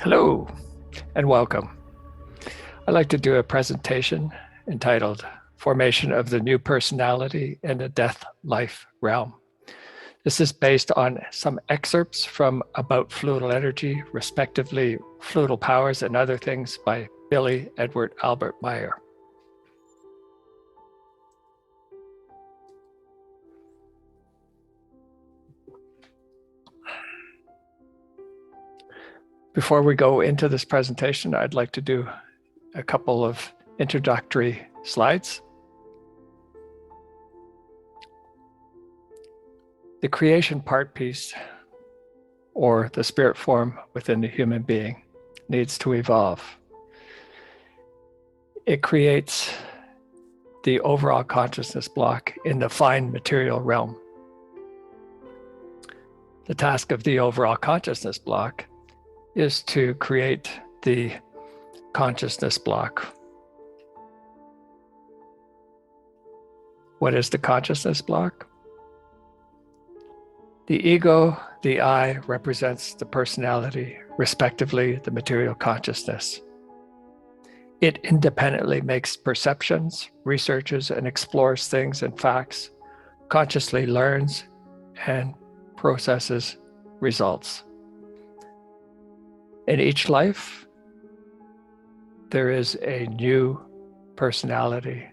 Hello and welcome. I'd like to do a presentation entitled Formation of the New Personality in the Death-Life Realm. This is based on some excerpts from About Fluidal-Energy, respectively Fluidal-Powers and Other Things by Billy Eduard Albert Meier. Before we go into this presentation, I'd like to do a couple of introductory slides. The creation part piece, or the spirit form within the human being, needs to evolve. It creates the overall consciousness block in the fine material realm. The task of the overall consciousness block is to create the consciousness block. What is the consciousness block? The ego, the I, represents the personality, respectively the material consciousness. It independently makes perceptions, researches, and explores things and facts, consciously learns and processes results. In each life, there is a new personality,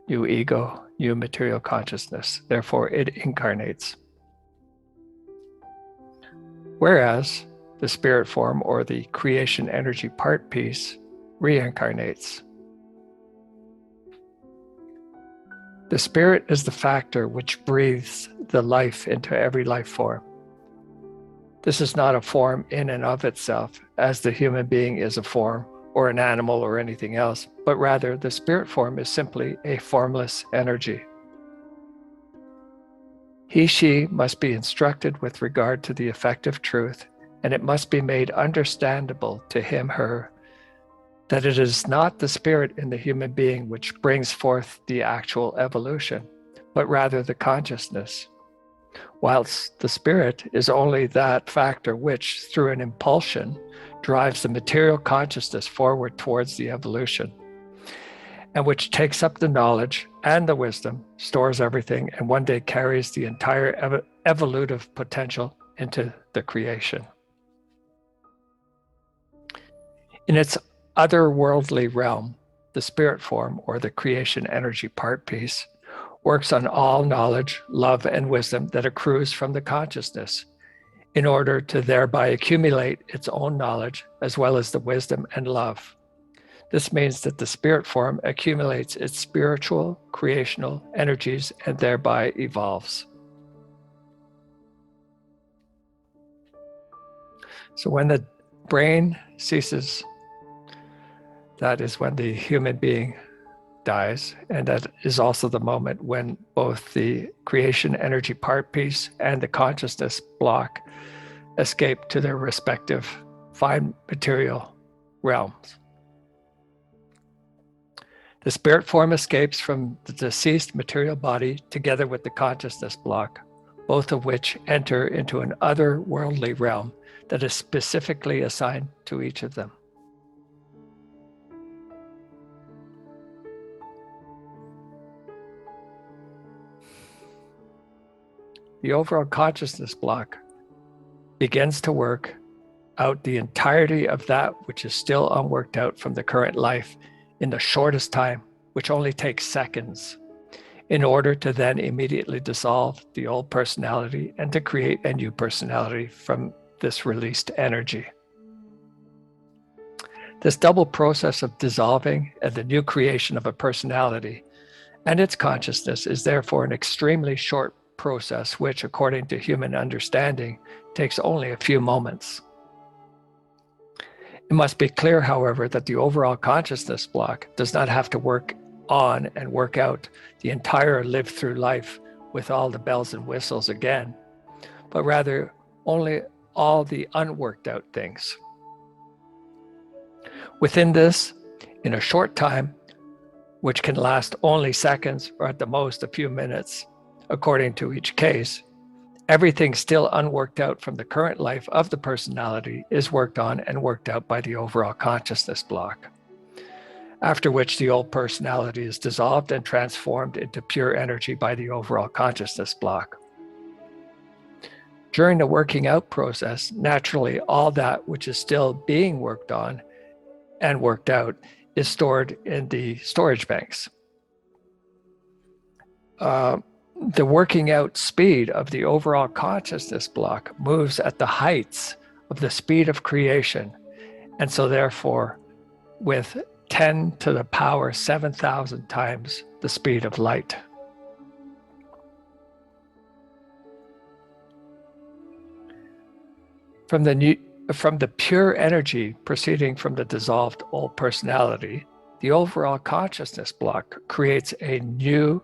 new ego, new material consciousness. Therefore, it incarnates. Whereas the spirit form, or the creation energy part piece, reincarnates. The spirit is the factor which breathes the life into every life form. This is not a form in and of itself, as the human being is a form, or an animal, or anything else, but rather the spirit form is simply a formless energy. He, she must be instructed with regard to the effective truth, and it must be made understandable to him, her, that it is not the spirit in the human being which brings forth the actual evolution, but rather the consciousness, whilst the spirit is only that factor which, through an impulsion, drives the material consciousness forward towards the evolution, and which takes up the knowledge and the wisdom, stores everything, and one day carries the entire evolutive potential into the creation. In its otherworldly realm, the spirit form, or the creation energy part piece, works on all knowledge, love, and wisdom that accrues from the consciousness, in order to thereby accumulate its own knowledge as well as the wisdom and love. This means that the spirit form accumulates its spiritual, creational energies and thereby evolves. So when the brain ceases, that is when the human being dies, and that is also the moment when both the creation energy part piece and the consciousness block escape to their respective fine material realms. The spirit form escapes from the deceased material body together with the consciousness block, both of which enter into an otherworldly realm that is specifically assigned to each of them. The overall consciousness block begins to work out the entirety of that which is still unworked out from the current life in the shortest time, which only takes seconds, in order to then immediately dissolve the old personality and to create a new personality from this released energy. This double process of dissolving and the new creation of a personality and its consciousness is therefore an extremely short process, which, according to human understanding, takes only a few moments. It must be clear, however, that the overall consciousness block does not have to work on and work out the entire lived through life with all the bells and whistles again, but rather only all the unworked out things. Within this, in a short time, which can last only seconds or at the most a few minutes, according to each case, Everything still unworked out from the current life of the personality is worked on and worked out by the overall consciousness block, after which the old personality is dissolved and transformed into pure energy by the overall consciousness block. During the working out process, naturally, all that which is still being worked on and worked out is stored in the storage banks. The working out speed of the overall consciousness block moves at the heights of the speed of creation, and so therefore with 10 to the power 7,000 times the speed of light. From the pure energy proceeding from the dissolved old personality, the overall consciousness block creates a new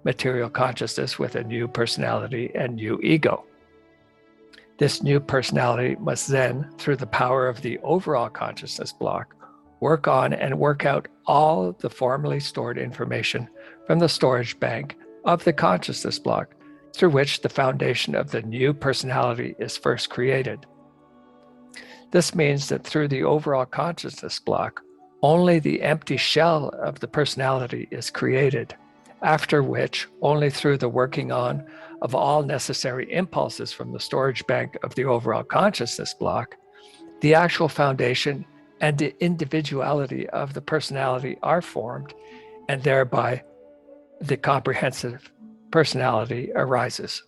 material consciousness with a new personality and new ego. This new personality must then, through the power of the overall consciousness block, work on and work out all the formerly stored information from the storage bank of the consciousness block, through which the foundation of the new personality is first created. This means that through the overall consciousness block, only the empty shell of the personality is created, after which only through the working on of all necessary impulses from the storage bank of the overall consciousness block, the actual foundation and the individuality of the personality are formed, and thereby the comprehensive personality arises.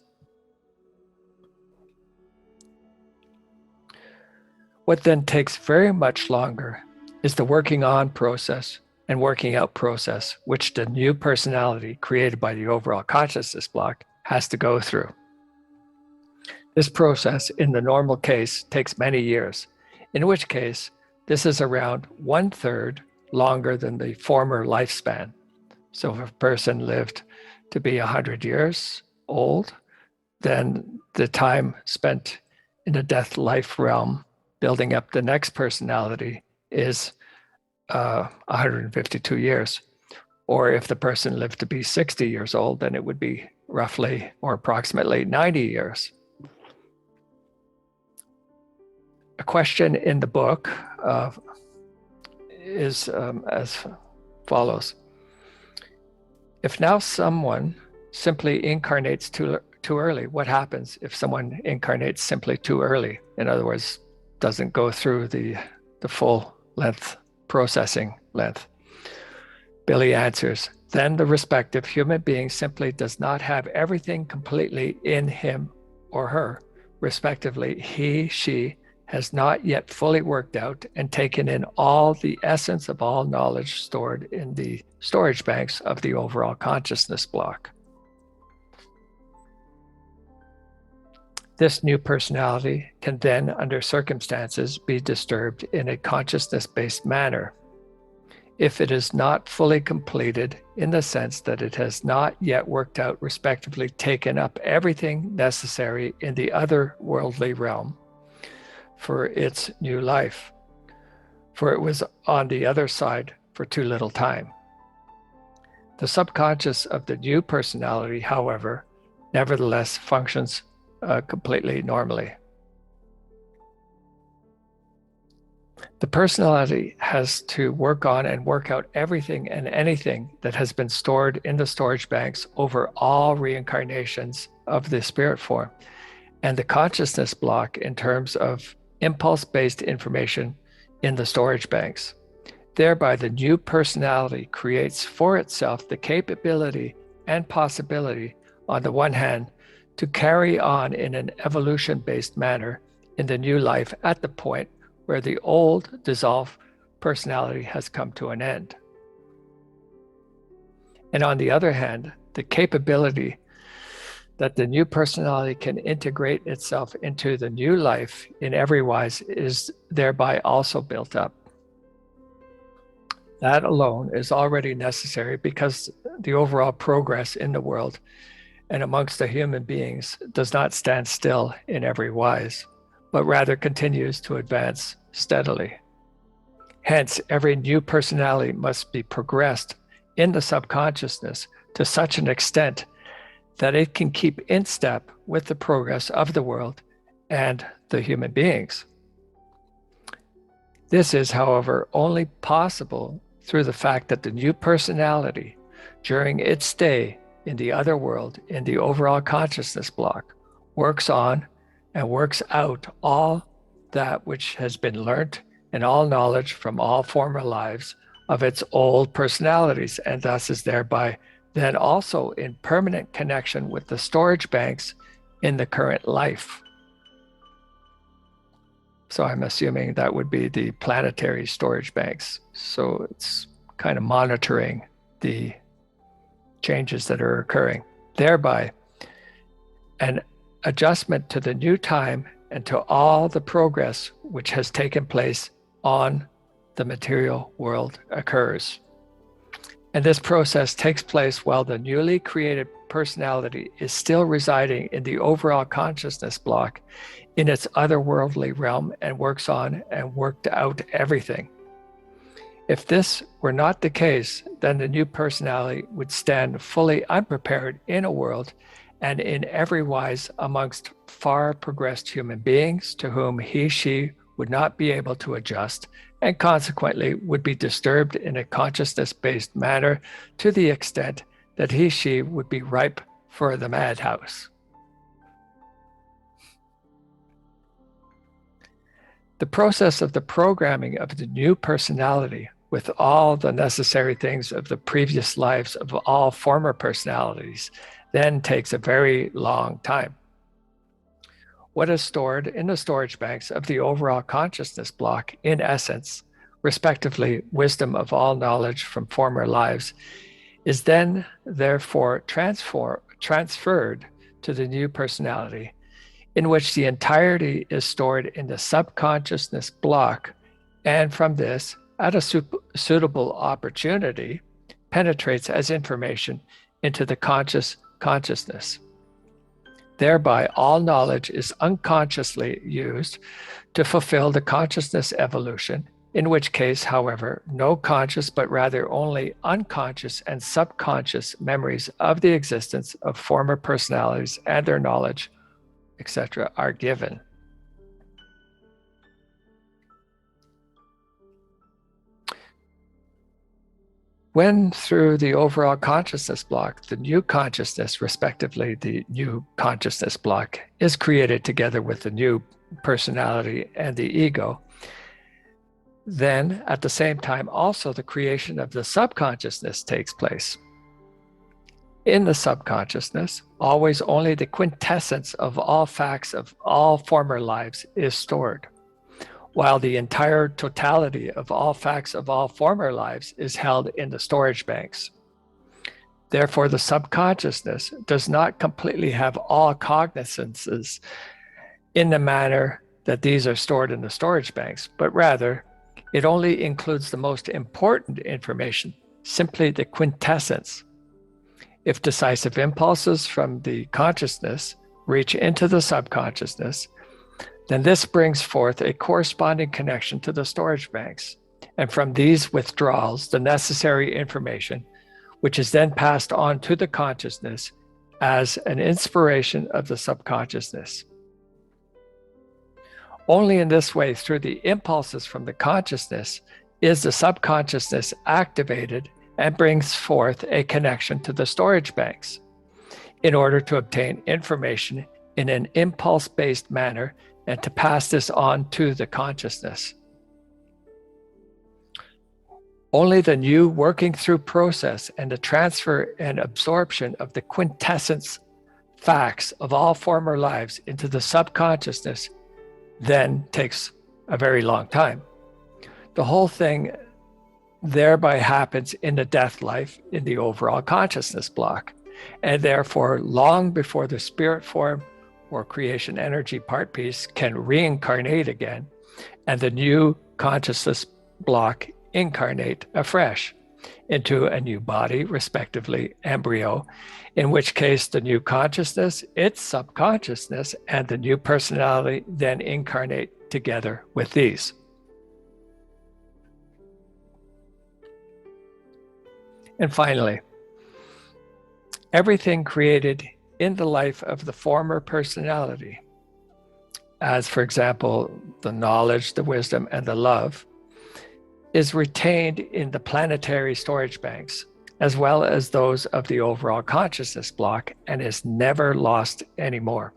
What then takes very much longer is the working on process and working out process, which the new personality created by the overall consciousness block has to go through. This process, in the normal case, takes many years, in which case this is around 1/3 longer than the former lifespan. So if a person lived to be 100 years old, then the time spent in the death-life realm building up the next personality is 152 years. Or if the person lived to be 60 years old, then it would be roughly or approximately 90 years. A question in the book is as follows. If now someone simply incarnates too early, what happens if someone incarnates simply too early? In other words, doesn't go through the full length processing length. Billy answers, then the respective human being simply does not have everything completely in him or her. Respectively, he, she has not yet fully worked out and taken in all the essence of all knowledge stored in the storage banks of the overall consciousness block. This new personality can then, under circumstances, be disturbed in a consciousness-based manner, if it is not fully completed in the sense that it has not yet worked out, respectively taken up everything necessary in the other worldly realm for its new life, for it was on the other side for too little time. The subconscious of the new personality, however, nevertheless functions completely normally. The personality has to work on and work out everything and anything that has been stored in the storage banks over all reincarnations of the spirit form, and the consciousness block in terms of impulse-based information in the storage banks. Thereby, the new personality creates for itself the capability and possibility, on the one hand, to carry on in an evolution-based manner in the new life at the point where the old dissolved personality has come to an end. And on the other hand, the capability that the new personality can integrate itself into the new life in every wise is thereby also built up. That alone is already necessary because the overall progress in the world and amongst the human beings does not stand still in every wise, but rather continues to advance steadily. Hence, every new personality must be progressed in the subconsciousness to such an extent that it can keep in step with the progress of the world and the human beings. This is, however, only possible through the fact that the new personality, during its stay in the other world, in the overall consciousness block, works on and works out all that which has been learnt and all knowledge from all former lives of its old personalities, and thus is thereby then also in permanent connection with the storage banks in the current life. So I'm assuming that would be the planetary storage banks. So it's kind of monitoring the changes that are occurring. Thereby, an adjustment to the new time and to all the progress which has taken place on the material world occurs. And this process takes place while the newly created personality is still residing in the overall consciousness block in its otherworldly realm and works on and worked out everything. If this were not the case, then the new personality would stand fully unprepared in a world and in every wise amongst far progressed human beings to whom she would not be able to adjust, and consequently would be disturbed in a consciousness-based manner to the extent that she would be ripe for the madhouse. The process of the programming of the new personality with all the necessary things of the previous lives of all former personalities then takes a very long time. What is stored in the storage banks of the overall consciousness block, in essence, respectively, wisdom of all knowledge from former lives, is then therefore transferred to the new personality, in which the entirety is stored in the subconsciousness block, and from this, at a suitable opportunity, penetrates as information into the consciousness. Thereby, all knowledge is unconsciously used to fulfill the consciousness evolution, in which case, however, no conscious but rather only unconscious and subconscious memories of the existence of former personalities and their knowledge, etc., are given. When through the overall consciousness block, the new consciousness, respectively, the new consciousness block, is created together with the new personality and the ego, then at the same time also the creation of the subconsciousness takes place. In the subconsciousness, always only the quintessence of all facts of all former lives is stored, while the entire totality of all facts of all former lives is held in the storage banks. Therefore, the subconsciousness does not completely have all cognizances in the manner that these are stored in the storage banks, but rather it only includes the most important information, simply the quintessence. If decisive impulses from the consciousness reach into the subconsciousness, then this brings forth a corresponding connection to the storage banks, and from these withdrawals the necessary information, which is then passed on to the consciousness as an inspiration of the subconsciousness. Only in this way, through the impulses from the consciousness, is the subconsciousness activated and brings forth a connection to the storage banks in order to obtain information in an impulse-based manner and to pass this on to the consciousness. Only the new working through process and the transfer and absorption of the quintessence facts of all former lives into the subconsciousness then takes a very long time. The whole thing thereby happens in the death life in the overall consciousness block, and therefore long before the spirit form or creation energy part piece can reincarnate again, and the new consciousness block incarnate afresh into a new body, respectively embryo, in which case the new consciousness, its subconsciousness, and the new personality then incarnate together with these. And finally, everything created in the life of the former personality, as for example, the knowledge, the wisdom, and the love, is retained in the planetary storage banks, as well as those of the overall consciousness block, and is never lost anymore.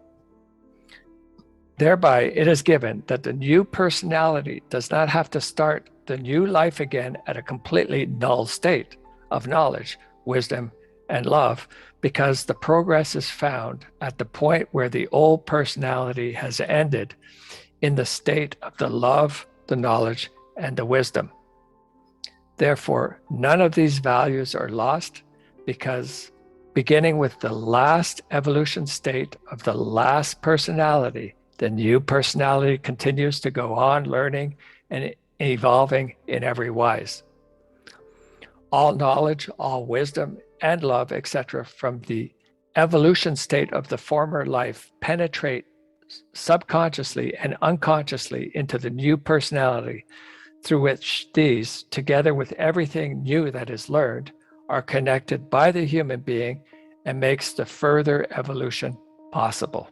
Thereby, it is given that the new personality does not have to start the new life again at a completely null state of knowledge, wisdom, and love, because the progress is found at the point where the old personality has ended in the state of the love, the knowledge, and the wisdom. Therefore, none of these values are lost, because beginning with the last evolution state of the last personality, the new personality continues to go on learning and evolving in every wise. All knowledge, all wisdom, and love, etc., from the evolution state of the former life penetrate subconsciously and unconsciously into the new personality, through which these, together with everything new that is learned, are connected by the human being and makes the further evolution possible.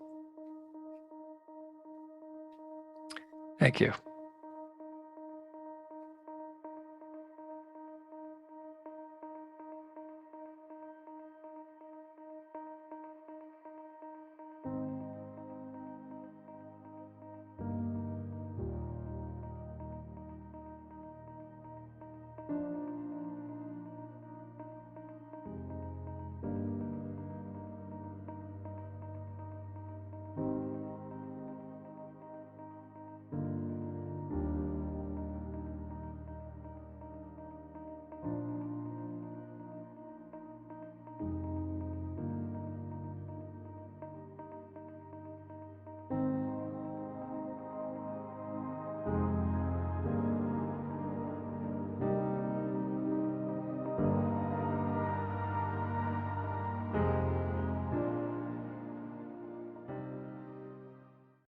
Thank you.